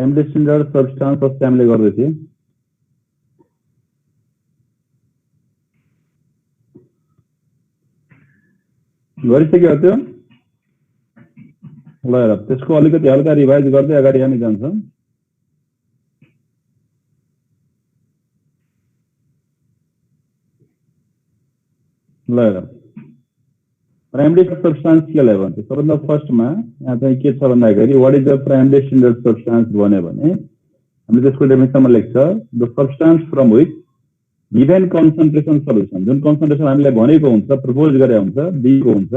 Primary standard सब्स्टान्स अस्ति हामीले गर्दै थियौं। गरिसक्यो त्यो? ल हेर, त्यसको अलिकति हल्का रिभाइज गर्दै अगाडि हामी जान्छौं। ल हेर, प्राइमरी सब्स्टान्स केलाई भन्छ? सबभन्दा फर्स्टमा यहाँ चाहिँ के छ भन्दाखेरि what is the primary standard substance भन्यो भने हामीले त्यसको डेफिनेसनमा लेख्छ the substance from which given concentration solution, जुन कन्सन्ट्रेसन हामीले भनेको हुन्छ, प्रपोज गरे हुन्छ, दिएको हुन्छ,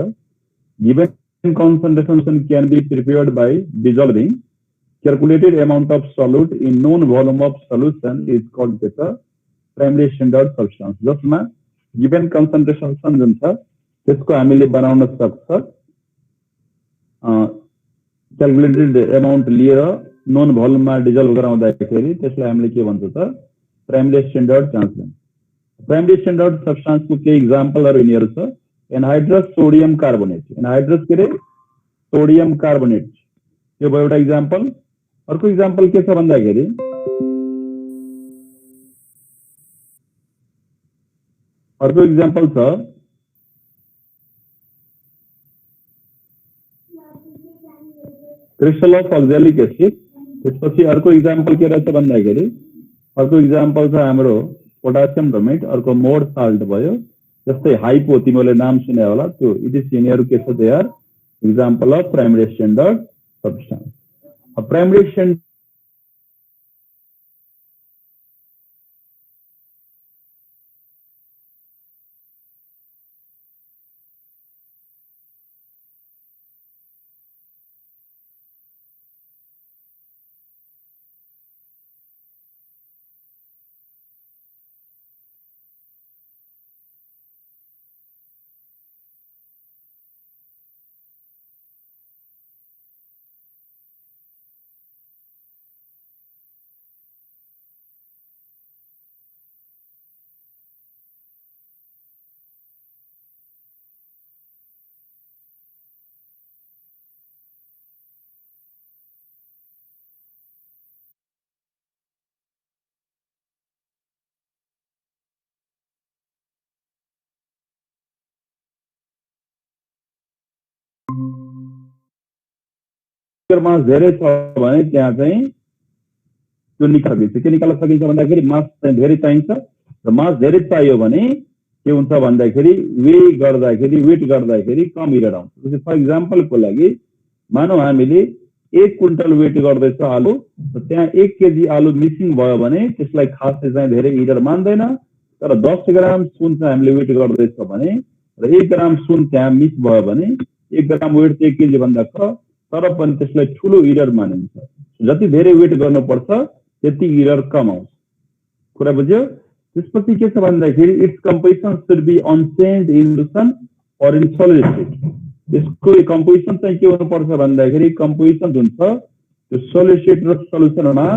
given concentration can be prepared by dissolving calculated amount of solute in known volume of solution is called के छ प्राइमरी स्ट्यान्डर्ड सब्स्टान्स, जसमा गिभन कन्सन्ट्रेसन जुन छ त्यसको हामीले बनाउन सक्छ क्यालकुलेटेड अमाउन्ट लिएर नोन भोल्युममा डिजल्भ गराउँदाखेरि त्यसलाई हामीले के भन्छ त primary standard transfer. Primary standard सब्स्टान्सको केही इक्जाम्पलहरु यिनीहरु छ। एनहाइड्रस सोडियम कार्बोनेट, एनहाइड्रस के रे सोडियम कार्बोनेट, यो भयो एउटा इक्जाम्पल। अर्को इक्जाम्पल के छ भन्दाखेरि अर्को इक्जाम्पल छ क्रिस्टल अफ अक्जेलिक एसिड। त्यसपछि अर्को इक्जाम्पल के रहेछ भन्दाखेरि अर्को इक्जाम्पल छ हाम्रो पोटासियम ब्रोमेट, अर्को मोड साल्ट भयो। जस्तै हाइपो तिमीले नाम सुने होला, त्यो इट इज यिनीहरु के छ they are example of primary standard substance. Primary standard mass धेरै छ भने त्यहाँ चाहिँ त्यो निकाल्न सकिन्छ। के निकाल्न सकिन्छ भन्दाखेरि मास चाहिँ धेरै चाहिन्छ र मास धेरै चाहियो भने के हुन्छ भन्दाखेरि वेट गर्दाखेरि कम इरर आउँछ। फर इक्जाम्पलको लागि मानौ हामीले 1 क्विन्टल वेट गर्दैछ आलु, र त्यहाँ 1 केजी आलु मिसिङ भयो भने त्यसलाई खासै चाहिँ धेरै इरर मान्दैन। तर 10 ग्राम सुन चाहिँ हामीले वेट गर्दैछ भने र 1 ग्राम सुन त्यहाँ मिस भयो भने 1 ग्राम वेट 1 केजी भन्दा छ, तर पनि त्यसलाई ठुलो इरर मानिन्छ। जति धेरै वेट गर्नुपर्छ त्यति इरर कम आउँछ। कुरा बुझ्यो? त्यसपछि के छ भन्दाखेरि its composition should be unchanged in solution और इन सलिड स्टेट। यसको कम्पोजिसन चाहिँ के हुनुपर्छ भन्दाखेरि कम्पोजिसन जुन छ त्यो सलिड स्टेट र सल्युसनमा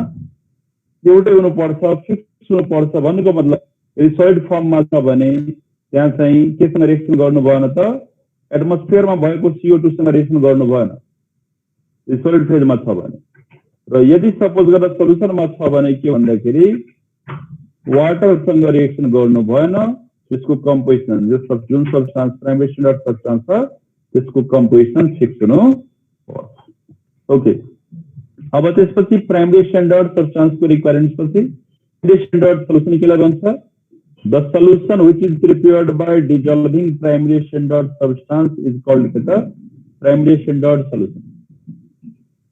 एउटै हुनुपर्छ, फिक्स हुनुपर्छ। भन्नुको मतलब यदि सलिड फर्ममा छ भने त्यहाँ चाहिँ केसँग रिएक्सन गर्नु भएन त एटमोस्फियरमा भएको CO2 सँग रिएक्सन गर्नु भएन सलिड फेजमा छ भने। र यदि सपोज गरेर सल्युसनमा छ भने के भन्दाखेरि वाटरसँग रिएक्सन गर्नु भएन, त्यसको कम्पोजिसन जुन सब्स्टान्स प्राइमरी स्ट्यान्डर्ड सब्स्टान्स छ त्यसको कम्पोजिसन फिक्स हुनु पर्छ। ओके, अब त्यसपछि प्राइमरी स्ट्यान्डर्ड सब्स्टान्सको रिक्वायरमेन्ट्स पछि प्राइमरी स्ट्यान्डर्ड सल्युसन केलाई भन्छ? The solution which is prepared by dissolving primary standard substance is called primary standard solution.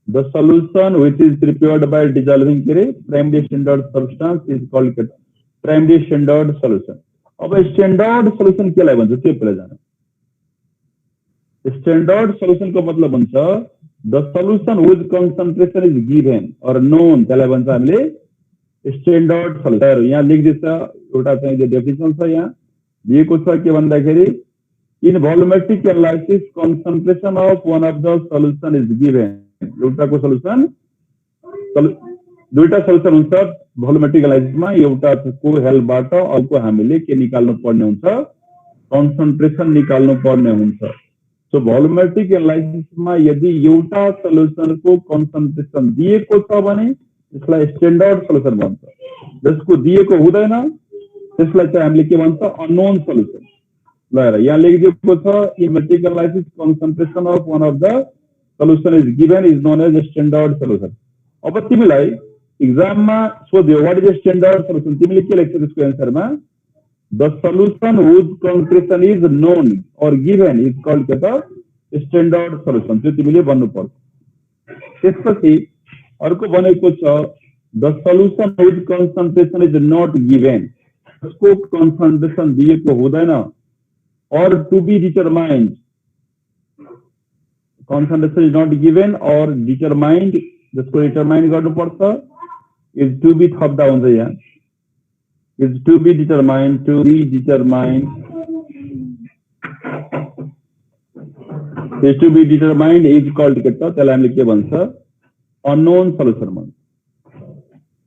The solution which is prepared by dissolving primary standard substance is called primary standard solution. अब standard solution केलाई भन्छ त्यो पहिला जानु। Standard solution को मतलब हुन्छ the solution whose concentration is given or known, त्यसलाई भन्छ हामीले standard solution। यहाँ लेख्दैछ एउटा चाहिँ डेफिनेसन छ यहाँ दिएको छ के भन्दाखेरि in volumetric analysis concentration of one of the solution is given। एउटाको सल्युसन दुईटा सल्युसन हुन्छ भोल्युमेट्रिक एनालाइसिसमा, एउटाको हेल्पबाट अर्को हामीले के निकाल्नु पर्ने हुन्छ कन्सन्ट्रेसन निकाल्नु पर्ने हुन्छ। सो भोल्युमेट्रिक एनालाइसिसमा यदि एउटा सल्युसनको कन्सन्ट्रेसन दिएको छ भने त्यसलाई स्ट्यान्डर्ड सल्युसन भन्छ। जसको दिएको हुँदैन त्यसलाई चाहिँ हामीले के भन्छ, अननोन सल्युसन। ल हेर यहाँ लेखिदिएको छ, इन मेटिकलाइसिस concentration of one of the solution is given is known as standard solution. अब तिमीलाई एक्जाममा सोध्यो व्हाट इज स्ट्यान्डर्ड सल्युसन, तिमीले के लेख्छौ त्यसको एन्सरमा, the solution whose concentration is known और गिभन इज कॉल्ड के त स्ट्यान्डर्ड सल्युसन, त्यो तिमीले भन्नु पर्छ। त्यसपछि अर्को भनेको छ the solution whose concentration is not given, उसको कन्सन्ट्रेसन दिएको हुँदैन, or to be determined, concentration is not given or determined, जसको determine गर्नु पर्छ, is to be थप्दा हुन्छ यहाँ, is to be determined is to be determined is called के त त्यसलाई हामीले के भन्छ, unknown solution भन्छ,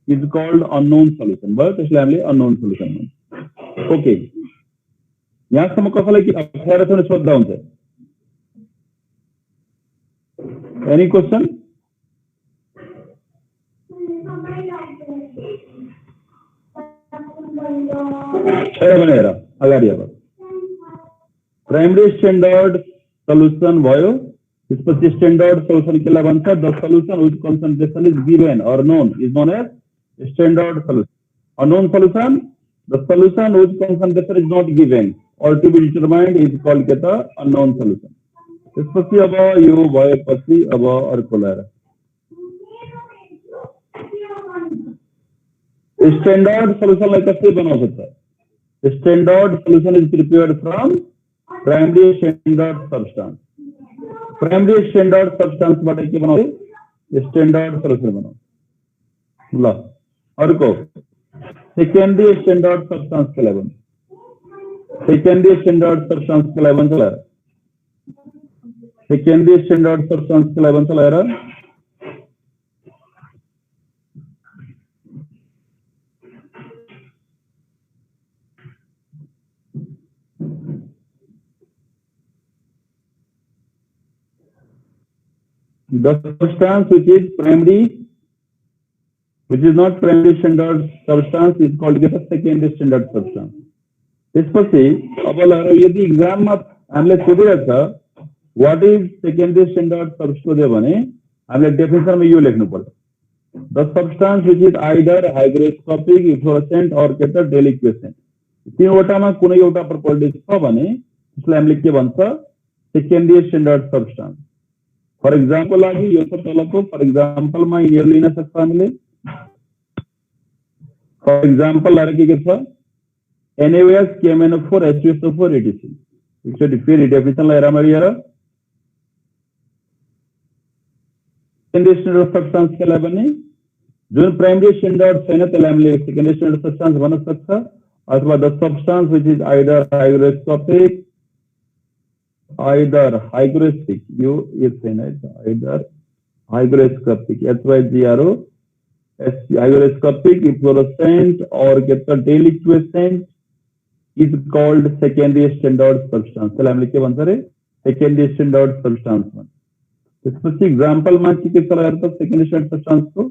is called unknown solution भयो, त्यसलाई हामीले unknown solution भन्छ। ओके, यहाँसम्म कसैलाई अप्ठ्यारो सोध्दा हुन्छ? Any question? हेर अगाडि अब प्राइमरी स्ट्यान्डर्ड सल्युसन भयो, त्यसपछि स्ट्यान्डर्ड सल्युसन केलाई भन्छ, the solution with concentration is given और known is known as standard solution. Unknown solution, the solution with concentration is not given or to be determined is called के त unknown solution। त्यसपछि अब यो भएपछि अब अर्को ल्याएर स्ट्यान्डर्ड सल्युसनलाई कसरी बनाउँछ त? Standard solution is prepared from primary standard substance. Primary standard सब्स्टेन्सबाट के बनाउँछ? स्ट्यान्डर्ड सल्युसन बनाउँछ। ल अर्को सेकेन्डरी स्ट्यान्डर्ड सब्स्टेन्स केलाई भन्छ? सेकेंडरी स्टैंडर्ड सब्सटेंस के लिए बनता है, सेकेंडरी स्टैंडर्ड सब्सटेंस के लिए बनता है the substance which is primary, which is not primary standard substance is called get a secondary standard substance। त्यसपछि अब यदि एक्जाममा हामीले सोधिरहेछ what is secondary standard substance भने हामीले डेफिनेसनमा यो लेख्नु पर्छ, the substance which is either hygroscopic, efflorescent और के त डेलिक्वेसेंट। तीनवटामा कुनै एउटा प्रपर्टी छ भने त्यसलाई हामीले के भन्छ, सेकेंडरी स्टैंडर्ड सब्स्टेंस। फर एक्जाम्पल लागि यो छ तलको, फर एक्जाम्पलमा यो लिन सक्छ हामीले। फर एक्जाम्पल लाएर के छ, NaOH, KMnO4, H2SO4, etc। एकचोटि फेरि डेफिनेसनलाई हेरौँ हेर, सेकेन्डरी स्ट्यान्डर्ड सब्स्टेंस केलाई भने जुन प्राइमरी स्ट्यान्डर्ड छैन त्यसलाई हामीले सेकेन्डरी स्ट्यान्डर्ड सब्स्टेंस भन्न सक्छ, अथवा the substance which is either hygroscopic, यो छैन है, either hygroscopic HYGRO, hygroscopic, efflorescent और के त deliquescent is called secondary standard substance। त्यसलाई हामीले के भन्छ रे, सेकेन्डरी स्ट्यान्डर्ड सब्स्टेंस भन्छ। त्यसपछि एक्जाम्पलमा के छ हेर त, सेकेन्डरी स्ट्यान्डर्ड सब्स्टेंसको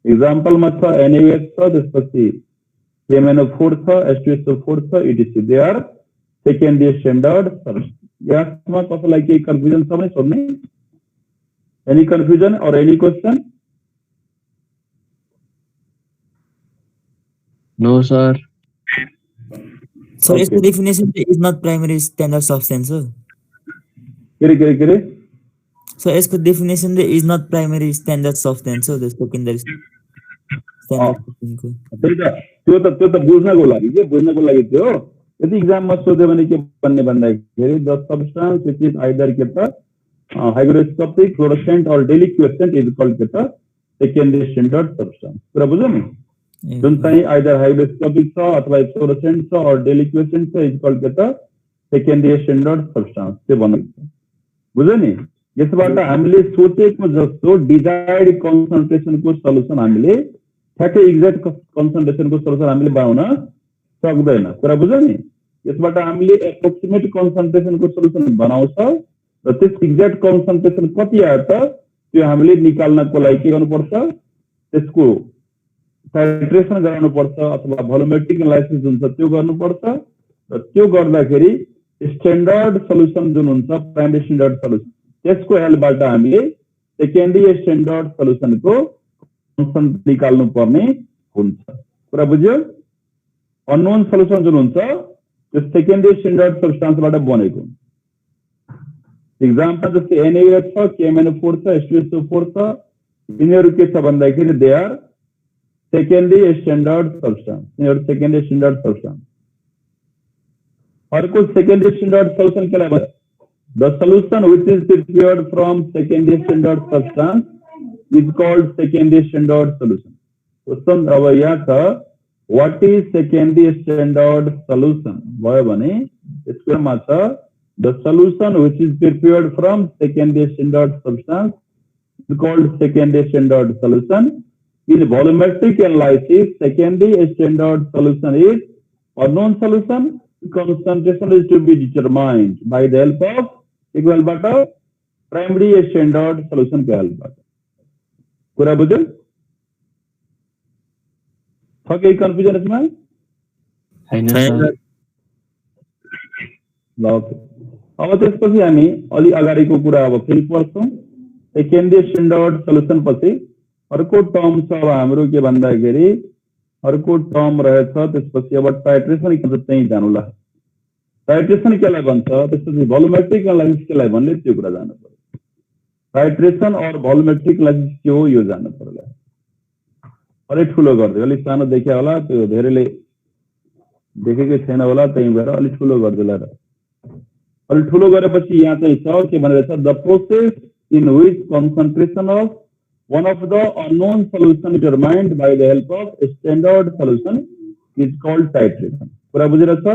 एक्जाम्पलमा छ NaOH छ, त्यसपछि KMnO4 छ, H2SO4 छ, etc। They are secondary standard substance. यसमा कसैलाई केही कन्फ्युजन छ भने सोध्ने, एनी कन्फ्युजन और any question? No sir. So its definition is not primary standard substance, sir. Kere? So its definition is not primary standard substance, so the secondary standard substance। त्यो त बुझ्नको लागि थियो। यदि एक्जाममा सोध्यो भने के भन्ने भन्दाखेरि the substance which is either के त हाइग्रोस्कोपिक, फ्लोरोसेंट और डेलिक्वेसेंट इज कॉल्ड के त सेकेन्डरी स्ट्यान्डर्ड सब्स्टेंस। पूरा बुझ्यो नि? जुन चाहिँ आइदर हाइग्रोस्कोपिक छ अथवा फ्लोरोसेंट छ और डेलिक्वेसेंट छ इज कॉल्ड के त सेकेन्डरी स्ट्यान्डर्ड सब्स्टेंस त्यो भनिन्छ। बुझ्यो नि? यसबाट हामीले सोचेको जस्तो डिजायर्ड कन्सन्ट्रेसनको सल्युसन हामीले ठ्याक्कै एक्ज्याक्ट कन्सन्ट्रेसनको सल्युसन हामीले बनाउन सक्दैन। कुरा बुझ्यो नि? यसबाट हामीले एप्रोक्सिमेट कन्सन्ट्रेसनको सल्युसन बनाउँछ र त्यस एक्ज्याक्ट कन्सन्ट्रेसन कति आयो त त्यो हामीले निकाल्नको लागि के गर्नुपर्छ, त्यसको टाइट्रेसन गराउनुपर्छ अथवा भोल्युमेट्रिक एनालाइसिस हुन्छ त्यो गर्नुपर्छ र त्यो गर्दाखेरि स्ट्यान्डर्ड सल्युसन जुन हुन्छ प्राइमरी स्ट्यान्डर्ड सल्युसन त्यसको हेल्पबाट हामीले सेकेन्डरी स्ट्यान्डर्ड सल्युसनको कन्सेन्ट निकाल्नु पर्ने हुन्छ कुरा बुझ्यो अननोन सल्युसन जुन हुन्छ त्यो सेकेन्डरी स्ट्यान्डर्ड सब्स्टान्सबाट बनेको हुन्छ एक्जाम्पल जस्तै NaOH छ KMnO4 छ H2SO4 छ यिनीहरू के छ भन्दाखेरि दे आर सेकेन्डरी स्ट्यान्डर्ड सब्स्टान्स यिनीहरू सेकेन्डरी स्ट्यान्डर्ड सब्स्टान्स अर्को सेकेन्डरी स्ट्यान्डर्ड सल्युसन के लागि the solution which is prepared from secondary standard substance is called secondary standard solution question अब यहाँ छ what is secondary standard solution भयो भने यसमा छ the solution which is prepared from secondary standard substance is called secondary standard solution. In volumetric analysis, secondary standard solution is unknown solution. Concentration is to be determined by the help of equal but primary standard solution के help बाट पूरा बुझे था क्या confusion इसमें अब त्यसपछि हामी अलि अगाडिको कुरा अब फेरि पढ्छौं सेकेन्डरी स्ट्यान्डर्ड सल्युसन पछि अर्को टर्म छ अब हाम्रो के भन्दाखेरि अर्को टर्म रहेछ त्यसपछि अब टाइट्रेसन के चाहिँ जानुला टाइट्रेसन केलाई भन्छ त्यसपछि भोल्युमेट्रिक एनालाइसिस केलाई भन्ने त्यो कुरा जानु पर्यो टाइट्रेसन और भोल्युमेट्रिक एनालाइसिस के हो यो जान्नु पर्यो अलि ठुलो गर्दै अलि सानो देख्या होला त्यो धेरैले देखेकै छैन होला त्यही भएर अलि ठुलो गर्दैला र अलि ठुलो गरेपछि यहाँ चाहिँ छ के भनेर छ the process in which concentration of one of the unknown solution determined by the help of a standard solution is called titration. पूरा बुझिरहेछ छ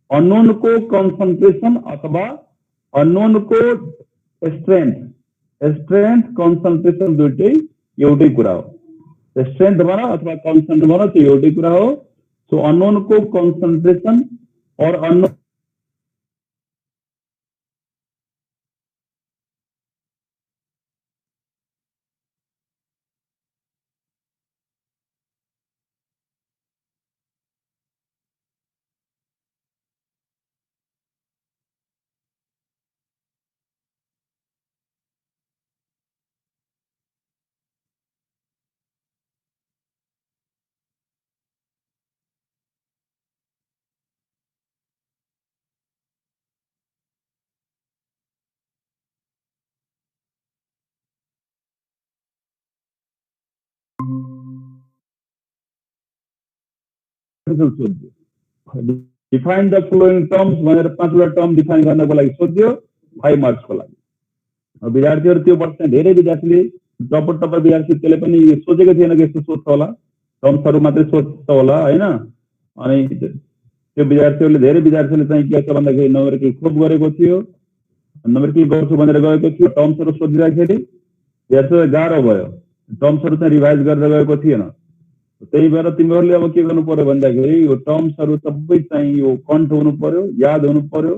unknown को concentration अथवा unknown को strength concentration दुईटै एउटै कुरा हो strength भन अथवा concentration भन त्यो एउटै कुरा हो so unknown को concentration और unknown define the following terms भनेर पाँचवटा टर्म डिफाइन गर्नको लागि सोध्यो 5 मार्क्स को लागि विद्यार्थीहरु त्यो वर्ष धेरै विद्यार्थीले टपर विद्यार्थी त्यसले पनि सोचेको थिएन कि यस्तो सोध्छ होला टर्म्सहरु मात्रै सोध्छ होला हैन अनि त्यो विद्यार्थीहरुले धेरै विद्यार्थीले चाहिँ के छ भन्दाखेरि न्यूमेरिकल खूब गरेको थियो न्यूमेरिकल गर्छु भनेर गएको थियो टर्म्सहरु सोधिराखेको यसो गाह्रो भयो टर्म्सहरु चाहिँ रिभाइज गरेर गएको थिएन त्यही भएर तिमीहरुले अब के गर्नु पर्यो भन्दाखेरि यो टर्म्सहरु सबै चाहिँ यो कन्ट हुनु पर्यो याद हुनु पर्यो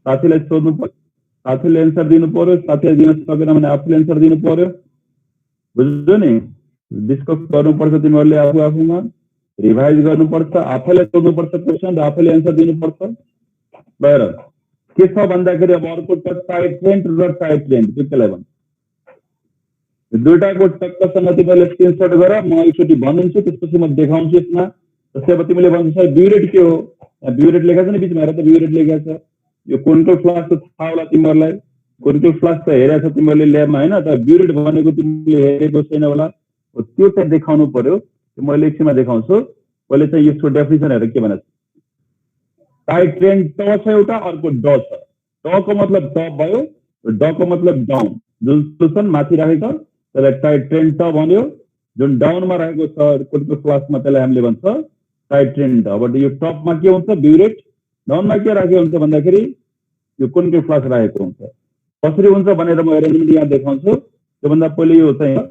साथीलाई सोध्नु पर्यो साथीले आन्सर दिनु पर्यो साथीले दिन सकेन भने आफूले आन्सर दिनु पर्यो बुझ्यौ नि डिस्कस गर्नुपर्छ तिमीहरुले आफूमा रिभाइज गर्नुपर्छ आफैले सोध्नुपर्छ क्वेशन र आफैले आन्सर दिनुपर्छ भएर के छ भन्दाखेरि अब अर्को टाइट ट्रेन्ड र टाइट ट्रेन्ड त्यो केलाई भन्छ दुईटाको टक्कसँग तिमीले स्क्रिनशट गर म एकचोटी भनिदिन्छु त्यसपछि म देखाउँछु यसमा जस्तै अब तिमीले भन्छौ ब्युरेट के हो ब्युरेट लेखेको छ नि बिचमा हेर त ब्युरेट लेखेको छ यो कोन्टो फ्लास्क थाहा होला तिमीहरुलाई कोन्टो फ्लास्क त हेरेको छ तिमीहरुले ल्याबमा हैन त ब्युरेट भनेको तिमीले हेरेको छैन होला त्यो चाहिँ देखाउनु पर्यो मैले एकछिनमा देखाउँछु पहिले चाहिँ यसको डेफिनेसन हेर के भनेछ टाइट ट्रेन्ड त छ एउटा अर्को ड छ ट को मतलब टप भयो ड को मतलब डाउन जुन सल्युसन माथि राखेको त्यसलाई टाइट ट्रेन्ड त भन्यो जुन डाउनमा रहेको छ कोन्टो फ्लास्कमा त्यसलाई हामीले भन्छ टाइट ट्रेन्ड अब यो टपमा के हुन्छ ब्युरेट डाउनमा के राखेको हुन्छ भन्दाखेरि यो कोन्टो फ्लास्क राखेको हुन्छ कसरी हुन्छ भनेर म अरेन्जमेन्ट यहाँ देखाउँछु त्योभन्दा पहिले यो चाहिँ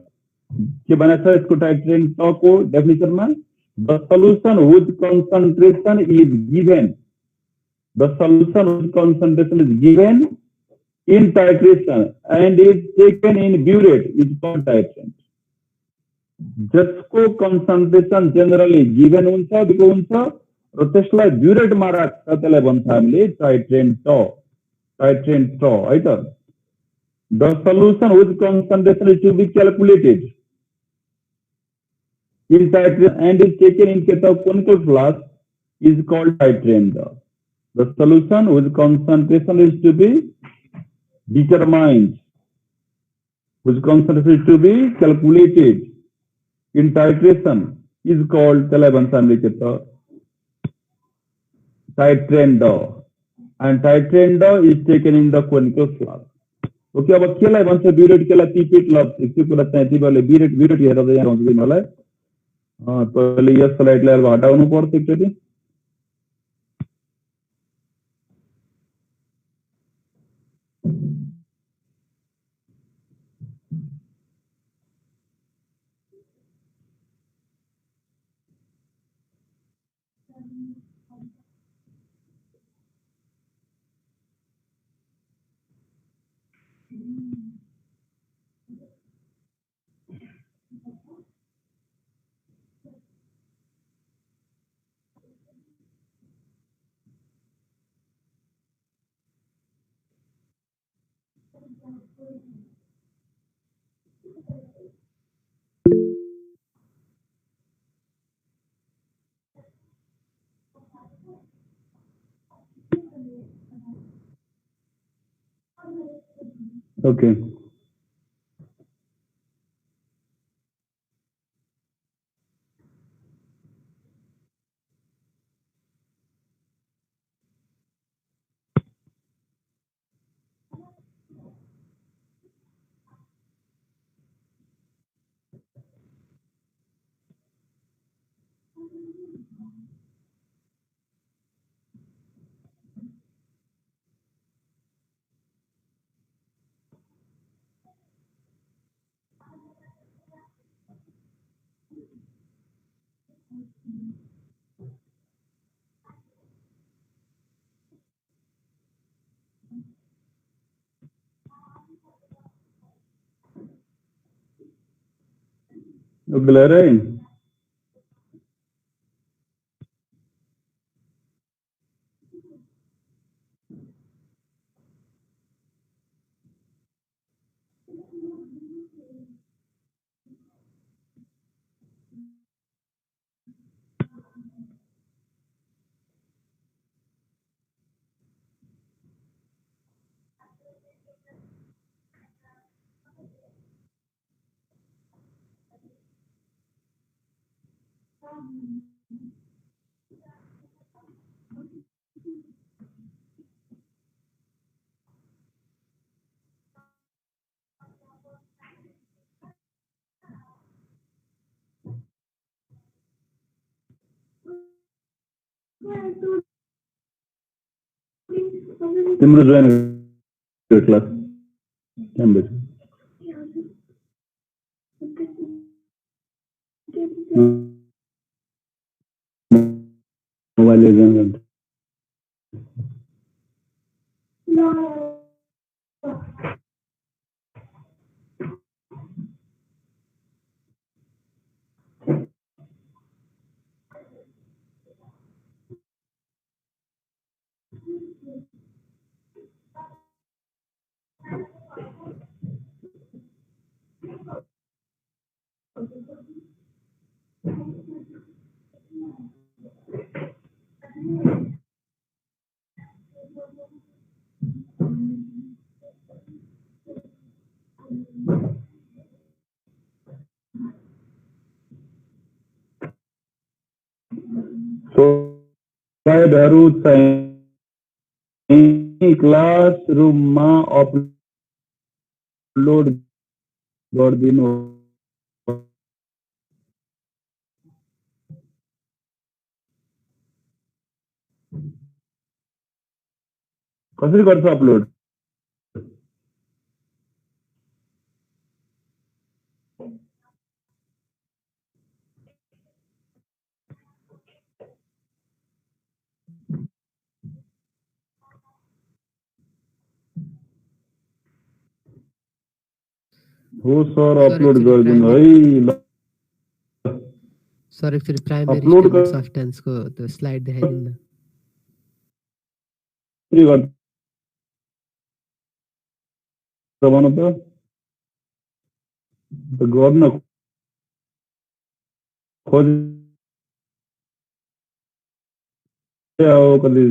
के भनेछ यसको टाइट ट्रेन्ड त को डेफिनेसनमा the solution with concentration is given the solution with concentration is given in titration and is taken in burette is called titrant जसको कन्सन्ट्रेसन जेनरली गिभन हुन्छ दिएको हुन्छ र त्यसलाई ब्युरेटमा राख्छ त्यसलाई भन्छ हामीले टाइट्रेन्ट है त the solution with concentration is to be calculated in titrant and is taken in case of conical flask is called titrant. The solution with concentration is to be determined, with concentration is to be calculated in titration is called titrant and titrant is taken in the conical flask. Okay अब केलाई भन्छ burette केलाई pipette ल त्यो कुरा चाहिँ तिमीहरूले burette हेरेर यहाँ हुन्छ तिमीहरूलाई पहिले यस स्लाइडलाई हटाउनु पर्छ एकचोटि ओके क्लियर है तिम्रो join class Cambridge mobile join स्लाइडहरू चाहिँ क्लासरुममा अपलोड गरिदिनु कसरी गर्छ अपलोड हो सर अपलोड गरिदिनु है ल सर एकचोटि प्राइमेरी अपलोड स्ट्यान्डर्ड सब्स्टेन्सको त्यो स्लाइड देखाइदिनु न। गर्नु त गर्न खोज कति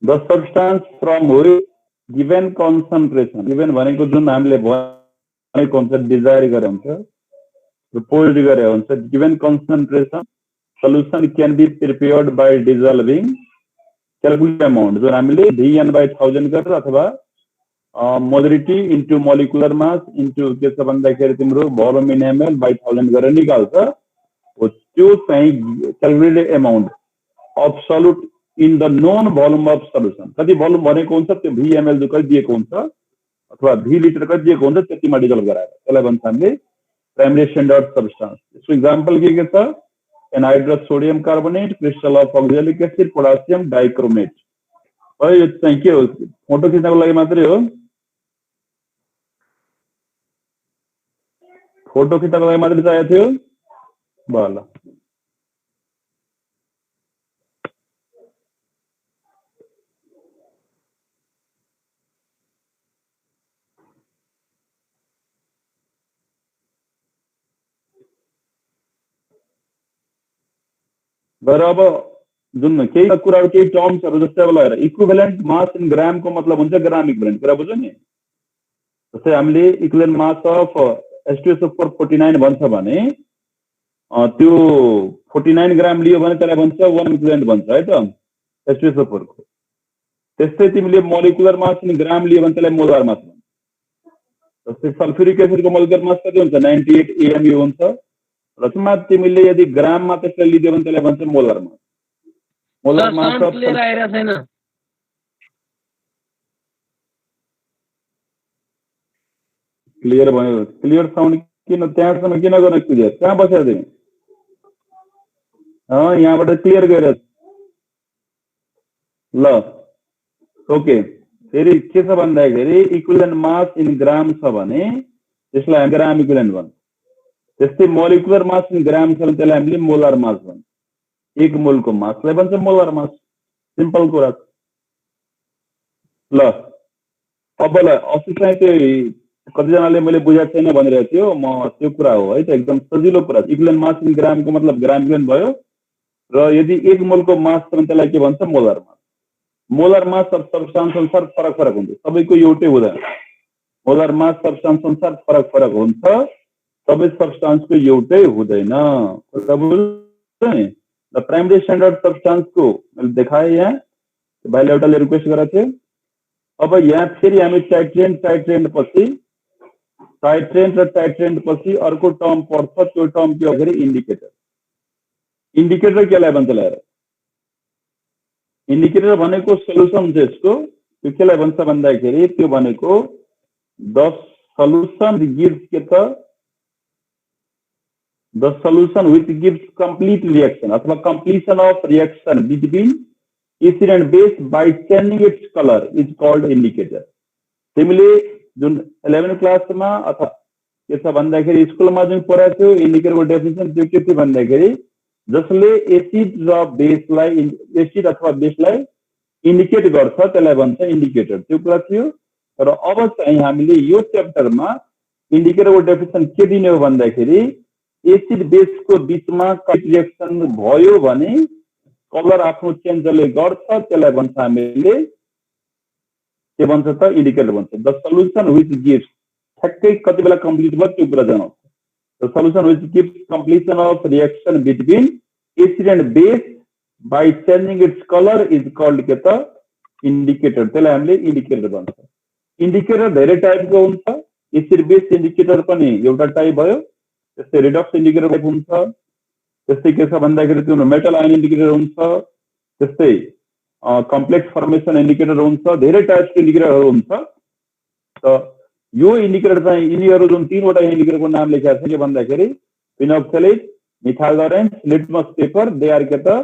the substance from which given concentration, given भनेको जुन हामीले भनेको हुन्छ डिजायर गरे हुन्छ पोल्ड गरे हुन्छ, given concentration solution can be prepared by dissolving calculate amount, जुन हामीले VN/1000 गरेर अथवा molarity into molecular mass into के छ भन्दाखेरि तिम्रो भोल्युम इन ml/1000 गरेर निकाल्छ, त्यो चाहिँ calculated amount absolute in the known volume of solution. कति भोल्युम भनेको हुन्छ त्यो VML जो कति दिएको हुन्छ अथवा V लिटर कति दिएको हुन्छ त्यतिमा डिजल्भ गराएर त्यसलाई भन्छ हामीले प्राइमरी स्ट्यान्डर्ड सब्स्टान्स। यसको इक्जाम्पल के छ? Anhydrous sodium carbonate, crystal of oxalic acid, potassium dichromate. है यो चाहिँ के हो? फोटो खिच्नको लागि मात्रै हो, फोटो खिच्नको लागि मात्रै चाहिएको थियो। ल गएर अब जुन केही कुराहरू केही टर्म्सहरू जस्तै अब लगाएर इक्विभ्यालेन्ट मास इन ग्रामको मतलब हुन्छ ग्राम इक्विभ्यालेन्ट, कुरा बुझ्यो नि? जस्तै हामीले इक्विभ्यालेन्ट मास अफ H2SO4 49 भन्छ भने त्यो 49 ग्राम लियो भने त्यसलाई भन्छ 1 इक्विभ्यालेन्ट भन्छ है त H2SO4 को। त्यस्तै तिमीले मोलिकुलर मास इन ग्राम लियो भने त्यसलाई मोलार मास भन्छ। जस्तै सल्फ्युरिक एसिडको मोलिकुलर मास कति हुन्छ? 98 AMU हुन्छ। रचमा तिमीले यदि ग्राममा त्यसलाई लिदियो भने त्यसलाई भन्छ molar mass. Molar mass of clear आइरा छैन। क्लियर भयो। क्लियर साउन्ड किन त्यहाँसम्म किन गर्न क्लियर? कहाँ बसेर तिमी? यहाँबाट क्लियर गरेर ल ओके। फेरि के छ भन्दाखेरि इक्विभ्यालेन्ट मास इन ग्राम छ भने त्यसलाई ग्राम इक्विभ्यालेन्ट भन्छ। त्यस्तै मोलिकुलर मास इन ग्राम छ भने त्यसलाई हामीले मोलर मास भन्छ। एक मोलको मासलाई भन्छ मोलर मास। सिम्पल कुरा। ल अब अस्ति चाहिँ त्यो कतिजनाले मैले बुझाएको छैन भनिरहेको थियो म त्यो कुरा हो है त एकदम सजिलो कुरा इक्विभ्यालेन्ट मास इन ग्रामको मतलब ग्राम इक्विभ्यालेन्ट भयो र यदि 1 मोलको मास छ भने त्यसलाई के भन्छ मोलर मास अफ सब्स्टान्स अनुसार फरक फरक हुन्छ सबैको एउटै हुँदैन मोलर मास सब्स्टान्स अनुसार फरक फरक हुन्छ सबै सब्स्टान्सको एउटै हुँदैन द प्राइमरी स्ट्यान्डर्ड सब्स्टान्सको मैले देखाएँ यहाँ भाइले एउटाले रिक्वेस्ट गरेको थियो अब यहाँ फेरि हामी टाइट्रेन्ट पछि टाइट्रेन्ट र टाइट्रेन्ट पछि अर्को टर्म पर्छ त्यो टर्म के हो भने इन्डिकेटर केलाई भन्छ ल्याएर इन्डिकेटर भनेको सोलुसन छ यसको त्यो केलाई भन्छ भन्दाखेरि त्यो भनेको द सल्युसन गिव्स के त the solution which gives complete reaction अथवा completion of reaction between acid and base by changing its colour is called indicator तिमीले जुन 11 क्लासमा अथवा के छ भन्दाखेरि स्कुलमा जुन पढाएको थियो इन्डिकेटरको डेफिनेसन त्यो के थियो भन्दाखेरि जसले एसिड र बेसलाई एसिड अथवा बेसलाई इन्डिकेट गर्छ त्यसलाई भन्छ इन्डिकेटर त्यो कुरा थियो र अब चाहिँ हामीले यो च्याप्टरमा इन्डिकेटरको डेफिनेसन के दिने हो भन्दाखेरि एसिड बेसको बीचमा रिएक्सन भयो भने कलर आफ्नो चेन्ज जसले गर्छ त्यसलाई भन्छ हामीले के भन्छ त इन्डिकेटर भन्छ द सल्युसन व्हिच गिव्स ठ्याक्कै कति बेला कम्प्लिट भयो त्यो कुरा जनाउँछ the solution which gives completion of reaction between acid and base by changing its colour is called के त इन्डिकेटर त्यसलाई हामीले इन्डिकेटर भन्छ इन्डिकेटर धेरै टाइपको हुन्छ एसिड बेस इन्डिकेटर पनि एउटा टाइप भयो त्यस्तै रिडक्स इन्डिकेटर टाइप हुन्छ त्यस्तै के छ भन्दाखेरि त्यो मेटल आयन इन्डिकेटर हुन्छ त्यस्तै कम्प्लेक्स फर्मेसन इन्डिकेटर हुन्छ धेरै टाइपको इन्डिकेटरहरू हुन्छ त यो इन्डिकेटर चाहिँ यिनीहरू जुन तीनवटा इन्डिकेटरको नाम लेखेको छ के भन्दाखेरि फिनोक्साइड methyl orange litmus paper they are के त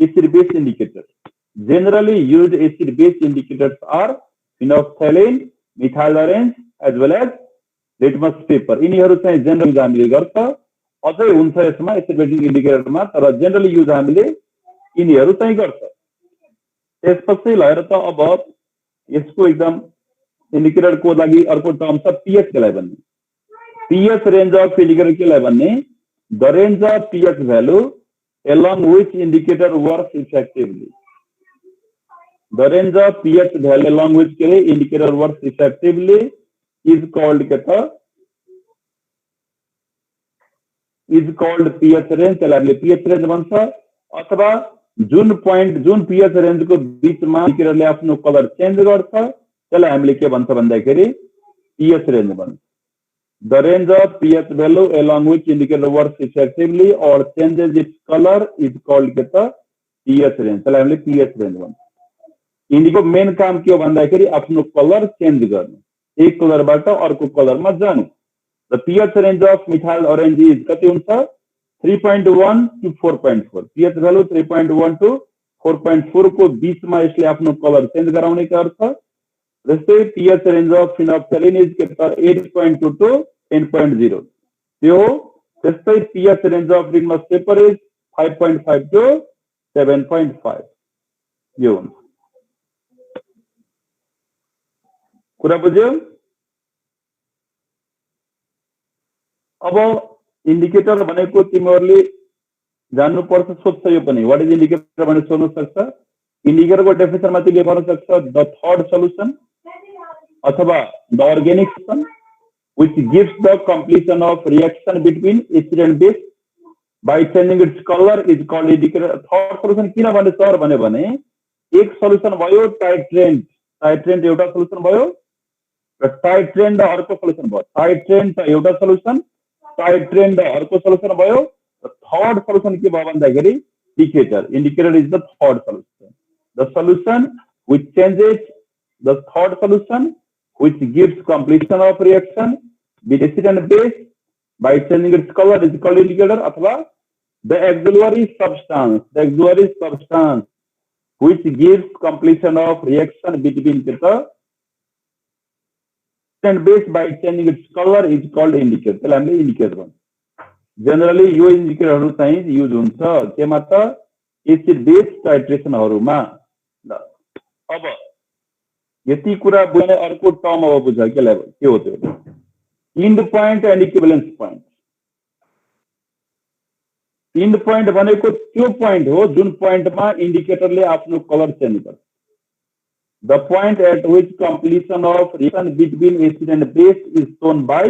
acid base indicator generally used acid base indicators are phenoxylane methyl orange as well as litmus paper यिनीहरू चाहिँ जेनरल युज हामीले गर्छ अझै हुन्छ यसमा एसिड बेस इन्डिकेटरमा तर जेनरली युज हामीले यिनीहरू चाहिँ गर्छ त्यसपछि लगाएर त अब यसको एकदम इन्डिकेटरको लागि अर्को टर्म छ पीएच केलाई भन्ने पीएच रेन्ज अफ इन्डिकेटर केलाई भन्ने the range of pH value along which indicator works effectively the range of pH value along which indicator works effectively is called pH range त्यसलाई pH range भन्छ अथवा जुन pH range को बीचमा इन्डिकेटरले आफ्नो colour change गर्छ त्यसलाई हामीले के भन्छ भन्दाखेरि pH range भन्छ the range of pH value along which indicator works effectively or changes its color is called pH range त्यसलाई हामीले pH range भन्छ इन्डिको मेन काम के हो भन्दाखेरि आफ्नो कलर चेन्ज गर्नु एक कलरबाट अर्को कलरमा जानु the pH range of methyl orange is कति हुन्छ 3.1 to 4.4 पीएच भ्यालु 3.1 to 4.4 को बीचमा यसले आफ्नो कलर चेन्ज गराउने गर्छ जस्तै pH range of phenolphthalein is 8.2 to 10.0 त्यो त्यस्तै pH range of litmus paper is 5.5 to 7.5 यो हुन्छ कुरा बुझ्यो अब इन्डिकेटर भनेको तिमीहरूले जान्नुपर्छ सोध्छ यो पनि व्हाट इज इन्डिकेटर भनेर सोध्न सक्छ इन्डिकेटरको डेफिनेसनमा तिमीले भन्न सक्छ द थर्ड सल्युसन अथवा the organic solution which gives the completion of reaction between acid and base by changing its colour is called indicator third solution किन भने सर भने एक सल्युसन भयो टाइट्रेन्ट एउटा सल्युसन भयो र टाइट्रेन्ट अर्को सल्युसन भयो टाइट्रेन्ट एउटा सल्युसन टाइट्रेन्ट अर्को सल्युसन भयो र थर्ड सल्युसन के भयो भन्दाखेरि indicator is the third solution the solution which changes the third solution which gives completion of reaction with acid and base by changing its colour is called indicator अथवा the auxiliary substance which gives completion of reaction between the and base by changing its color is called indicator त्यसलाई हामीले indicator भन्छ generally यो इन्डिकेटरहरु चाहिँ use हुन्छ केमा त acid base टाइट्रेसनहरुमा अब यति कुरा बुझ्ने अर्को टर्म अब बुझ के हो त्यो end point and equivalence point. End point भनेको त्यो पोइन्ट हो जुन पोइन्टमा इन्डिकेटरले आफ्नो कलर चेन्ज गर्छ। The point at which completion of reaction between acid and base is shown by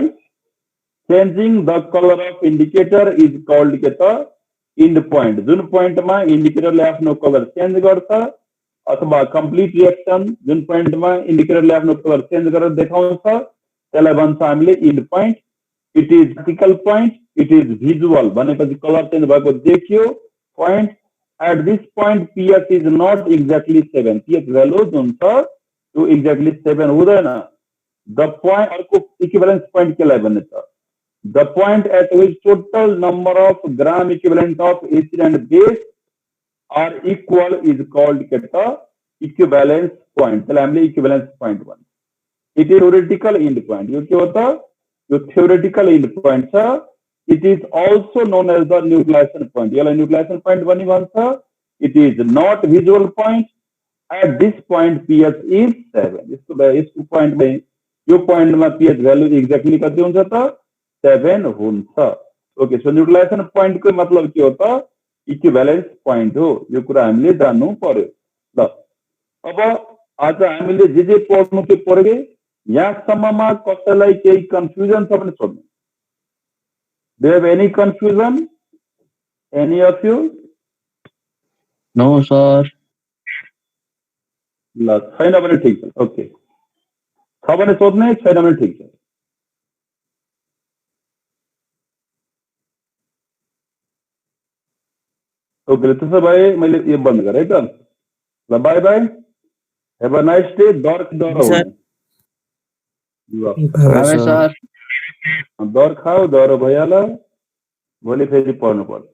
changing the color of indicator is called के त end point। जुन पोइन्टमा इन्डिकेटरले आफ्नो कलर चेन्ज गर्छ अथवा कम्प्लिट रिएक्सन जुन पोइन्टमा इन्डिकेटरले आफ्नो कलर चेन्ज गरेर देखाउँछ त्यसलाई भन्छ हामीले end point. It is vertical point, it is visual भनेपछि कलर चेन्ज भएको देखियो point. At this point, pH is not exactly 7. pH value जुन छ त्यो exactly 7 हुँदैन। The point अर्को equivalence point केलाई भनिन्छ? The point at which total number of gram equivalent of acid and base are equal is called के त equivalence point। त्यसलाई हामीले equivalence point भन्छ। It is theoretical end point। यो के हो त? यो theoretical end point छ। It is also known as the nucleation point। यसलाई nucleation point पनि भन्छ। It is not visual point। At this point pH is 7। यसको point में यो point में pH value exactly कति हुन्छ त 7 हुन्छ। ओके, सो nucleation point को मतलब के हो त equivalence point हो। यो कुरा हामीले जान्नु पर्यो। ल अब आज हामीले जे पढ्नु के पर्यो यहाँसम्ममा कसैलाई केही कन्फ्युजन छ भने सोध्नु। Do you have any confusion? Any of you? No, sir. ल छैन भने ठिक छ। ओके, छ भने सोध्ने, छैन भने ठिक छ। ओके, त्यसो भए मैले यो बन्द गरेँ है त। ल by by, have a nice day. दर Sir. दर खाऊ, दर भइहाल, भोलि फेरि पढ्नु पर्छ।